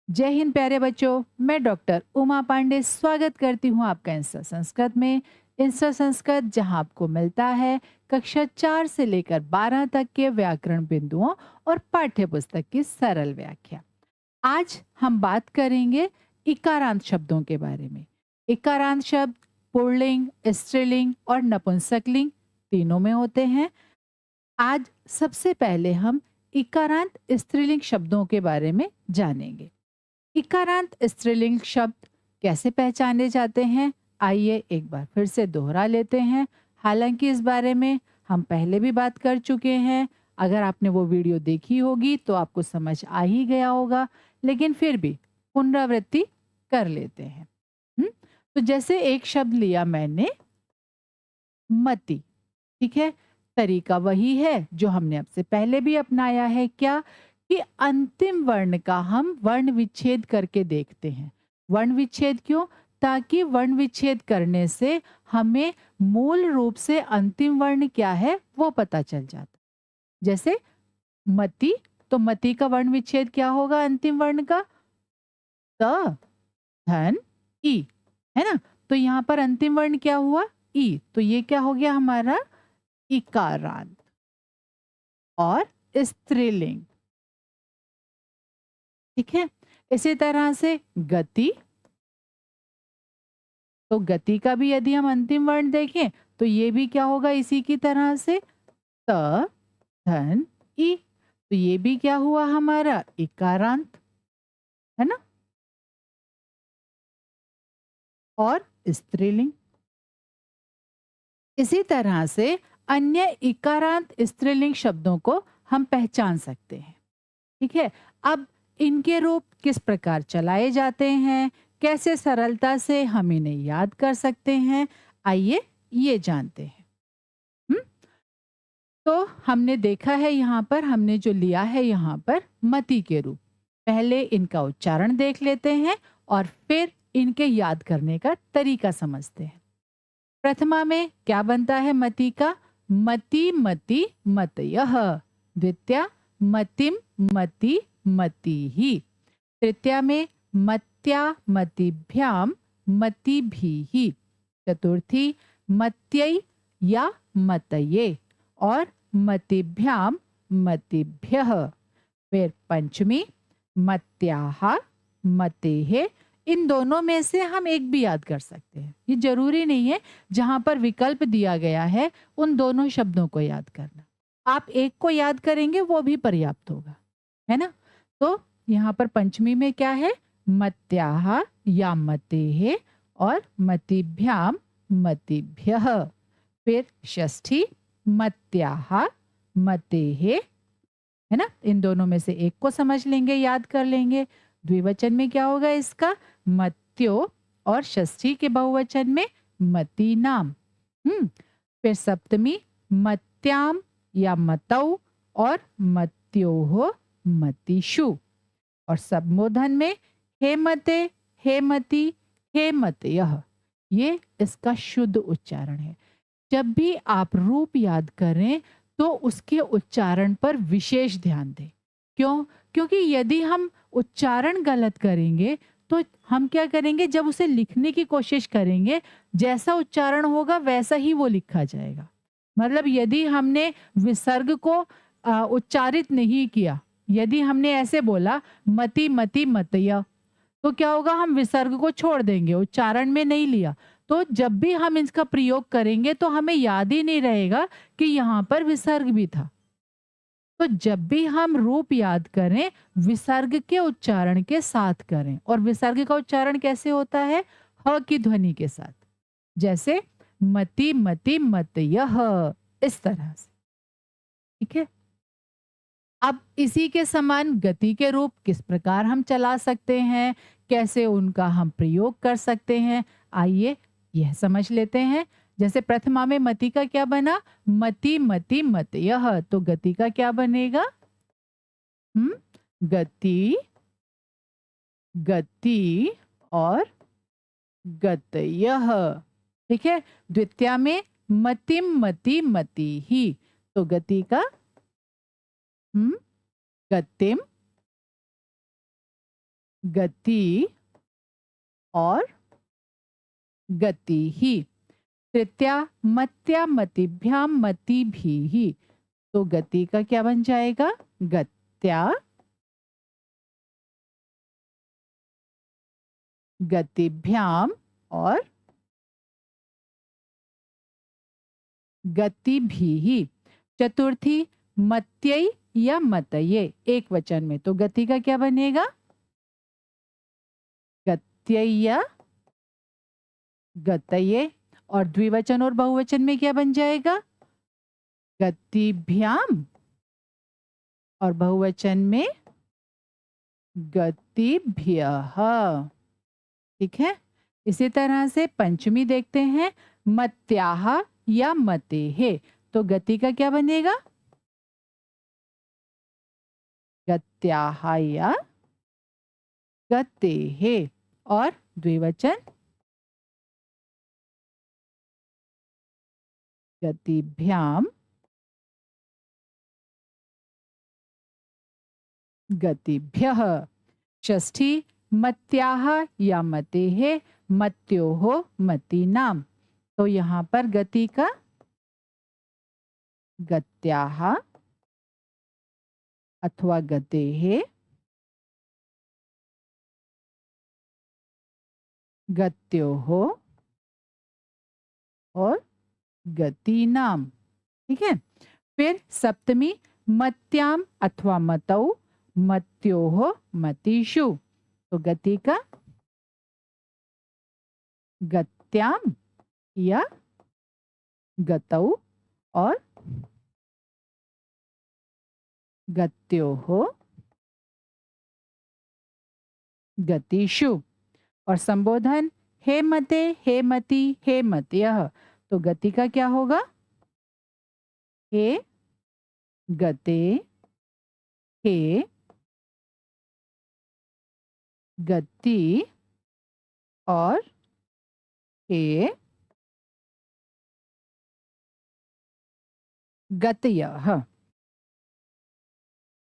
जय हिंद प्यारे बच्चों। मैं डॉक्टर उमा पांडे स्वागत करती हूँ आपका इंस्टा संस्कृत में। इंस्टा संस्कृत जहाँ आपको मिलता है कक्षा 4 से लेकर 12 तक के व्याकरण बिंदुओं और पाठ्य पुस्तक की सरल व्याख्या। आज हम बात करेंगे इकारांत शब्दों के बारे में। इकारांत शब्द पुल्लिंग, स्त्रीलिंग और नपुंसकलिंग तीनों में होते हैं। आज सबसे पहले हम इकारांत स्त्रीलिंग शब्दों के बारे में जानेंगे। इकारांत स्त्रीलिंग शब्द कैसे पहचाने जाते हैं, आइए एक बार फिर से दोहरा लेते हैं। हालांकि इस बारे में हम पहले भी बात कर चुके हैं। अगर आपने वो वीडियो देखी होगी तो आपको समझ आ ही गया होगा, लेकिन फिर भी पुनरावृत्ति कर लेते हैं। हम्म? तो जैसे एक शब्द लिया मैंने, मति। ठीक है, तरीका वही है जो हमने अब से पहले भी अपनाया है। क्या कि अंतिम वर्ण का हम वर्ण विच्छेद करके देखते हैं। वर्ण विच्छेद क्यों? ताकि वर्ण विच्छेद करने से हमें मूल रूप से अंतिम वर्ण क्या है वो पता चल जाता। जैसे मति, तो मति का वर्ण विच्छेद क्या होगा अंतिम वर्ण का? त, धन, ई, है ना। तो यहाँ पर अंतिम वर्ण क्या हुआ? ई। तो ये क्या हो गया हमारा? इकारांत और स्त्रीलिंग। ठीक है, इसी तरह से गति। तो गति का भी यदि हम अंतिम वर्ण देखें तो ये भी क्या होगा इसी की तरह से? त, धन, ई। तो ये भी क्या हुआ हमारा? इकारांत, है ना। और स्त्रीलिंग। इसी तरह से अन्य इकारांत स्त्रीलिंग शब्दों को हम पहचान सकते हैं। ठीक है, अब इनके रूप किस प्रकार चलाए जाते हैं, कैसे सरलता से हम इन्हें याद कर सकते हैं, आइए ये जानते हैं। हम्म? तो हमने देखा है यहाँ पर, हमने जो लिया है यहाँ पर मति के रूप। पहले इनका उच्चारण देख लेते हैं और फिर इनके याद करने का तरीका समझते हैं। प्रथमा में क्या बनता है मति का? मति मति मतयः। द्वितीया मतिम मति मतिः। तृतीया में मत्या मतिभ्याम मतिभिः। चतुर्थी मत्यै या मतये और मतिभ्याम मतिभ्यः। फिर पंचमी मत्याः मतेः। इन दोनों में से हम एक भी याद कर सकते हैं, ये जरूरी नहीं है जहां पर विकल्प दिया गया है उन दोनों शब्दों को याद करना। आप एक को याद करेंगे वो भी पर्याप्त होगा, है ना। तो यहाँ पर पंचमी में क्या है? मत्याः या मतेः और मतिभ्याम मतिभ्यः। फिर षष्ठी मत्याः मतेः, है ना। इन दोनों में से एक को समझ लेंगे, याद कर लेंगे। द्विवचन में क्या होगा इसका? मत्यो और षष्ठी के बहुवचन में मती नाम। फिर सप्तमी मत्याम या मतौ और मत्योः मतिषु। और संबोधन में हेमते, हेमति, हेमतयः। ये इसका शुद्ध उच्चारण है। जब भी आप रूप याद करें तो उसके उच्चारण पर विशेष ध्यान दें। क्यों? क्योंकि यदि हम उच्चारण गलत करेंगे तो हम क्या करेंगे, जब उसे लिखने की कोशिश करेंगे जैसा उच्चारण होगा वैसा ही वो लिखा जाएगा। मतलब यदि हमने विसर्ग को उच्चारित नहीं किया, यदि हमने ऐसे बोला मति मति मतय, तो क्या होगा, हम विसर्ग को छोड़ देंगे, उच्चारण में नहीं लिया। तो जब भी हम इसका प्रयोग करेंगे तो हमें याद ही नहीं रहेगा कि यहाँ पर विसर्ग भी था। तो जब भी हम रूप याद करें विसर्ग के उच्चारण के साथ करें। और विसर्ग का उच्चारण कैसे होता है? ह की ध्वनि के साथ। जैसे मति मति मतयः, इस तरह से। ठीक है, अब इसी के समान गति के रूप किस प्रकार हम चला सकते हैं, कैसे उनका हम प्रयोग कर सकते हैं, आइए यह समझ लेते हैं। जैसे प्रथमा में मति का क्या बना? मति मति मतयः। तो गति का क्या बनेगा? गति, गति और गतयः। ठीक है, द्वितीया में मतिम मति मतिः। तो गति का गतिम गति और गति ही। तृतीया मत्या मतिभ्याम मति भी ही। तो गति का क्या बन जाएगा? गत्या गतिभ्याम और गति भी ही। चतुर्थी मत्यई या मतये, एक वचन में, तो गति का क्या बनेगा? गत्यय गतये। और द्विवचन और बहुवचन में क्या बन जाएगा? गतिभ्याम और बहुवचन में गतिभ्यः। ठीक है। इसी तरह से पंचमी देखते हैं, मत्याः या मतेः। तो गति का क्या बनेगा? गत्याः या गतेः। और द्विवचन गतिभ्याम गतिभ्यः। षष्ठी मत्याः या मतेः मत्योः मतीनाम। तो यहाँ पर गति का गत्याः अथवा गतेः, गत्योः और गतीनाम। ठीक है। फिर सप्तमी मत्याम अथवा मतौ मत्योः मतिषु। तो गति का गत्याम या गतौ और गत्योः गतिषु। और संबोधन हे मते हे मति हे मत्यः। तो गति का क्या होगा? हे गते हे गति और हे गतयः।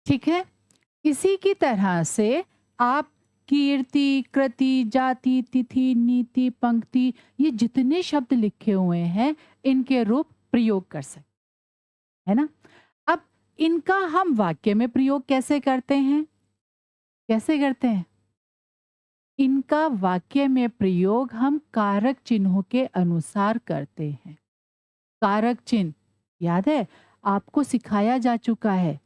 ठीक है। इसी की तरह से आप कीर्ति, कृति, जाति, तिथि, नीति, पंक्ति, ये जितने शब्द लिखे हुए हैं इनके रूप प्रयोग कर सकते है ना। अब इनका हम वाक्य में प्रयोग कैसे करते हैं? कैसे करते हैं? इनका वाक्य में प्रयोग हम कारक चिन्हों के अनुसार करते हैं। कारक चिन्ह याद है, आपको सिखाया जा चुका है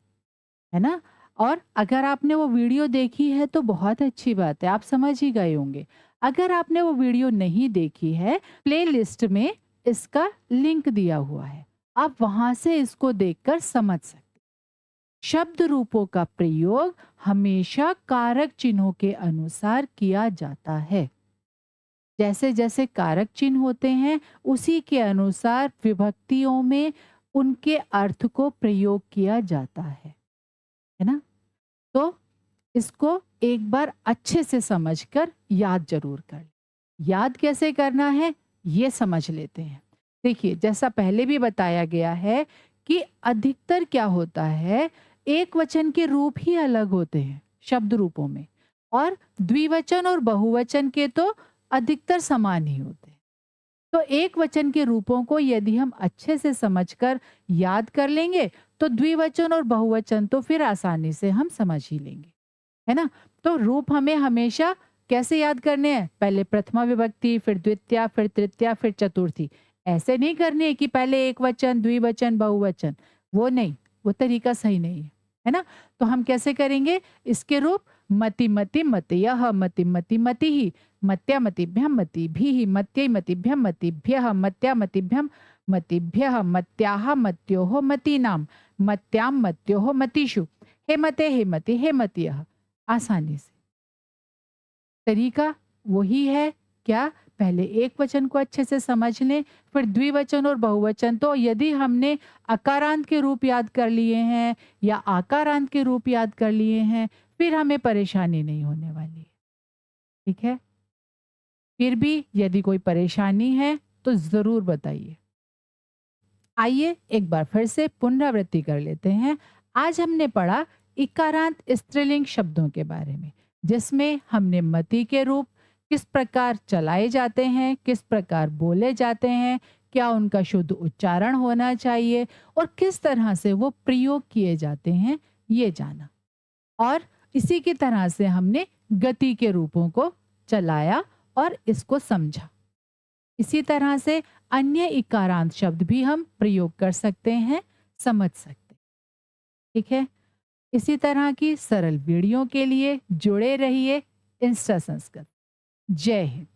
ना। और अगर आपने वो वीडियो देखी है तो बहुत अच्छी बात है, आप समझ ही गए होंगे। अगर आपने वो वीडियो नहीं देखी है, प्लेलिस्ट में इसका लिंक दिया हुआ है, आप वहां से इसको देखकर समझ सकते। शब्द रूपों का प्रयोग हमेशा कारक चिन्हों के अनुसार किया जाता है। जैसे जैसे कारक चिन्ह होते हैं उसी के अनुसार विभक्तियों में उनके अर्थ को प्रयोग किया जाता है ना। तो इसको एक बार अच्छे से समझकर याद जरूर कर। याद कैसे करना है ये समझ लेते हैं। देखिए, जैसा पहले भी बताया गया है कि अधिकतर क्या होता है, एक वचन के रूप ही अलग होते हैं शब्द रूपों में, और द्विवचन और बहुवचन के तो अधिकतर समान ही होते हैं। तो एक वचन के रूपों को यदि हम अच्छे से समझकर याद कर लेंगे तो द्विवचन और बहुवचन तो फिर आसानी से हम समझ ही लेंगे, है ना। तो रूप हमें हमेशा कैसे याद करने हैं? पहले प्रथमा विभक्ति, फिर द्वितीया, फिर तृतीया, फिर चतुर्थी। ऐसे नहीं करने हैं कि पहले एक वचन, द्विवचन, बहुवचन। वो नहीं, वो तरीका सही नहीं है ना। तो हम कैसे करेंगे इसके रूप? मति मति मतयः, मति मति मतिः, मत्या मतिभ्यम मतिभिः, मत्यै मतिभ्यम मतिभ्यः, मत्या मतिभ्यम मतिभ्यः, मत्याः मत्योः मतीनाम, मत्याम मत्योः मतिषु, हे मते हे मति हे मत्यः। आसानी से तरीका वही है। क्या? पहले एक वचन को अच्छे से समझ लें, फिर द्विवचन और बहुवचन। तो यदि हमने अकारांत के रूप याद कर लिए हैं या आकारांत के रूप याद कर लिए हैं, फिर हमें परेशानी नहीं होने वाली है। ठीक है। फिर भी यदि कोई परेशानी है तो जरूर बताइए। आइए एक बार फिर से पुनरावृत्ति कर लेते हैं। आज हमने पढ़ा इकारांत स्त्रीलिंग शब्दों के बारे में। जिसमें हमने मति के रूप किस प्रकार चलाए जाते हैं, किस प्रकार बोले जाते हैं, क्या उनका शुद्ध उच्चारण होना चाहिए और किस तरह से वो प्रयोग किए जाते हैं, ये जाना। और इसी की तरह से हमने गति के रूपों को चलाया और इसको समझा। इसी तरह से अन्य इकारांत शब्द भी हम प्रयोग कर सकते हैं, समझ सकते हैं। ठीक है? इसी तरह की सरल वीडियो के लिए जुड़े रहिए इंस्टा संस्कृत। जय हिंद।